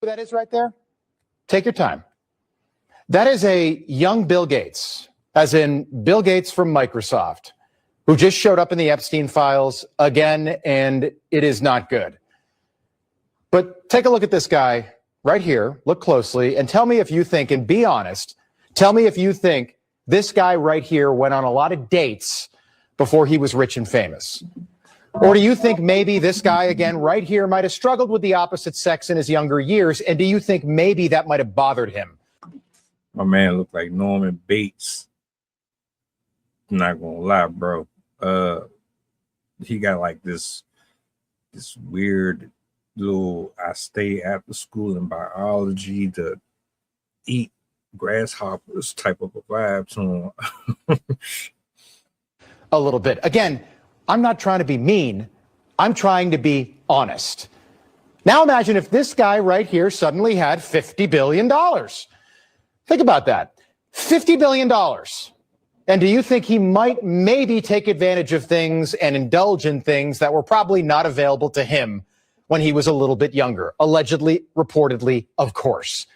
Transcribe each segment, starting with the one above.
Who that is right there? Take your time. That is a young Bill Gates, as in Bill Gates from Microsoft, who just showed up in the Epstein files again, and it is not good. But take a look at this guy right here. Look closely and tell me if you think, and be honest, tell me if you think this guy right here went on a lot of dates before he was rich and famous. Or do you think maybe this guy, again, right here, might have struggled with the opposite sex in his younger years? And do you think maybe that might have bothered him? My man looked like Norman Bates. I'm not gonna lie, bro. He got like this weird little I stay after school in biology to eat grasshoppers type of a vibe to him. A little bit. Again, I'm not trying to be mean. I'm trying to be honest. Now imagine if this guy right here suddenly had $50 billion. Think about that. $50 billion. And do you think he might maybe take advantage of things and indulge in things that were probably not available to him when he was a little bit younger? Allegedly, reportedly, of course.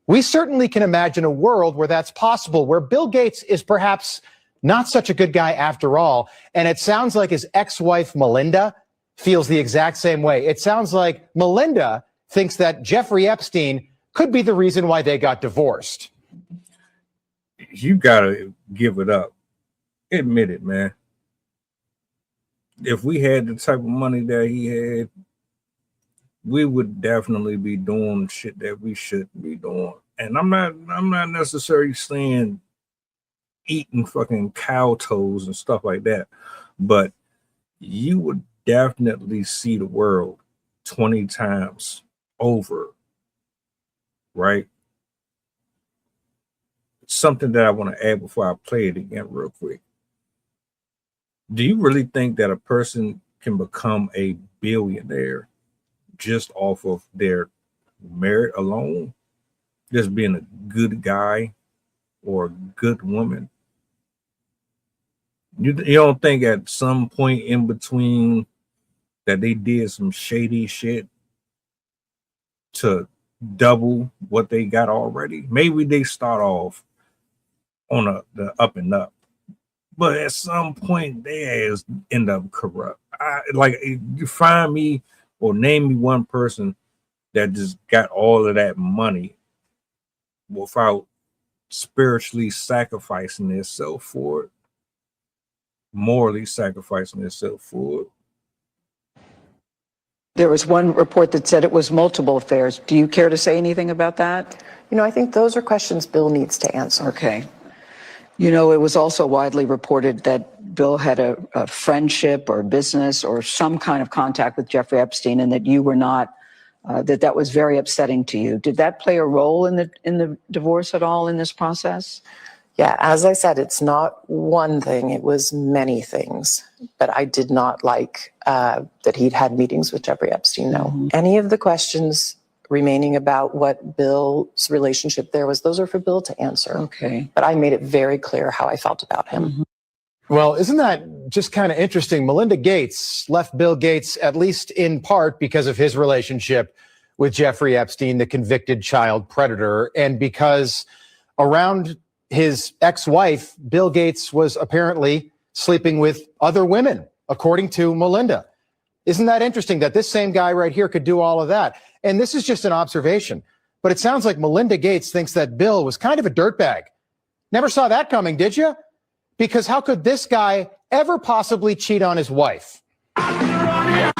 We certainly can imagine a world where that's possible, where Bill Gates is perhaps not such a good guy after all. And it sounds like his ex-wife, Melinda, feels the exact same way. It sounds like Melinda thinks that Jeffrey Epstein could be the reason why they got divorced. You gotta give it up. Admit it, man. If we had the type of money that he had, we would definitely be doing shit that we shouldn't be doing. And I'm not necessarily saying eating fucking cow toes and stuff like that, but you would definitely see the world 20 times over, right? Something that I want to add before I play it again real quick. Do you really think that a person can become a billionaire just off of their merit alone? Just being a good guy or a good woman? You don't think at some point in between that they did some shady shit to double what they got already? Maybe they start off on the up and up, but at some point they ass end up corrupt. Like, you find me or name me one person that just got all of that money without spiritually sacrificing themselves for it, morally sacrificing themselves for it. There was one report that said it was multiple affairs. Do you care to say anything about that? You know, I think those are questions Bill needs to answer. Okay. You know, it was also widely reported that Bill had a friendship or business or some kind of contact with Jeffrey Epstein, and that you were not, that was very upsetting to you. Did that play a role in the divorce at all in this process? Yeah, as I said, it's not one thing, it was many things. But I did not like that he'd had meetings with Jeffrey Epstein, no. Mm-hmm. Any of the questions remaining about what Bill's relationship there was, those are for Bill to answer. Okay. But I made it very clear how I felt about him. Mm-hmm. Well, isn't that just kind of interesting? Melinda Gates left Bill Gates, at least in part, because of his relationship with Jeffrey Epstein, the convicted child predator, and because around his ex-wife, Bill Gates was apparently sleeping with other women, according to Melinda. Isn't that interesting that this same guy right here could do all of that? And this is just an observation, but it sounds like Melinda Gates thinks that Bill was kind of a dirtbag. Never saw that coming, did you? Because how could this guy ever possibly cheat on his wife? Let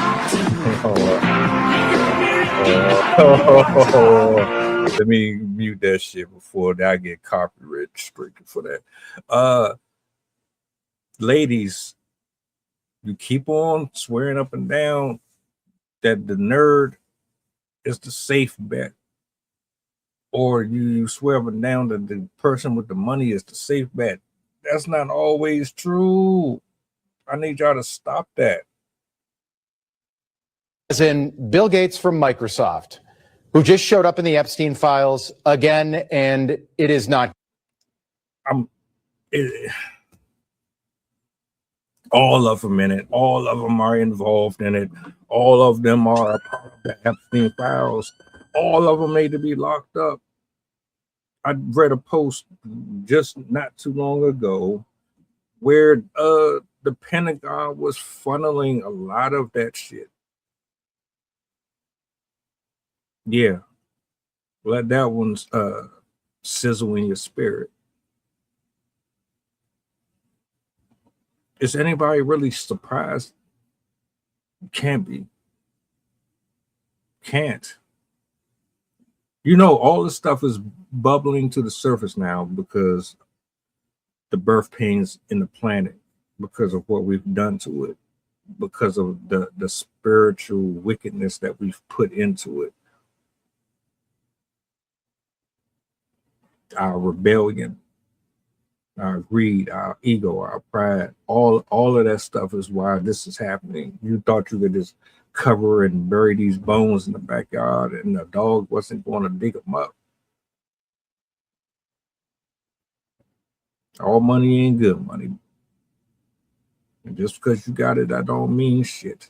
me mute that shit before I get copyright stricken for that. Ladies, you keep on swearing up and down that the nerd is the safe bet, or you swear up and down that the person with the money is the safe bet. That's not always true. I need y'all to stop that. As in Bill Gates from Microsoft, who just showed up in the Epstein files again, and it is not. All of them in it. All of them are involved in it. All of them are a part of the Epstein files. all of them made to be locked up. I read a post just not too long ago where the Pentagon was funneling a lot of that shit. Yeah. Let that one sizzle in your spirit. Is anybody really surprised? Can't be. Can't. You know, all this stuff is bubbling to the surface now because the birth pains in the planet, because of what we've done to it, because of the spiritual wickedness that we've put into it. Our rebellion, our greed, our ego, our pride, all of that stuff is why this is happening. You thought you could just cover and bury these bones in the backyard and the dog wasn't going to dig them up. All money ain't good money. And just because you got it, that don't mean shit.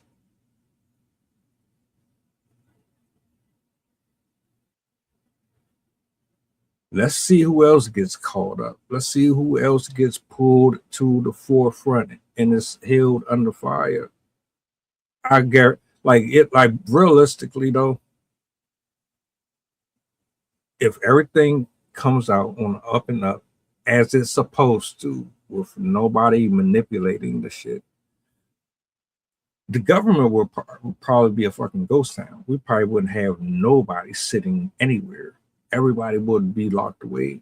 Let's see who else gets caught up. Let's see who else gets pulled to the forefront and is held under fire. I get like realistically though, if everything comes out on the up and up as it's supposed to, with nobody manipulating the shit, the government will probably be a fucking ghost town. We probably wouldn't have nobody sitting anywhere. Everybody would be locked away.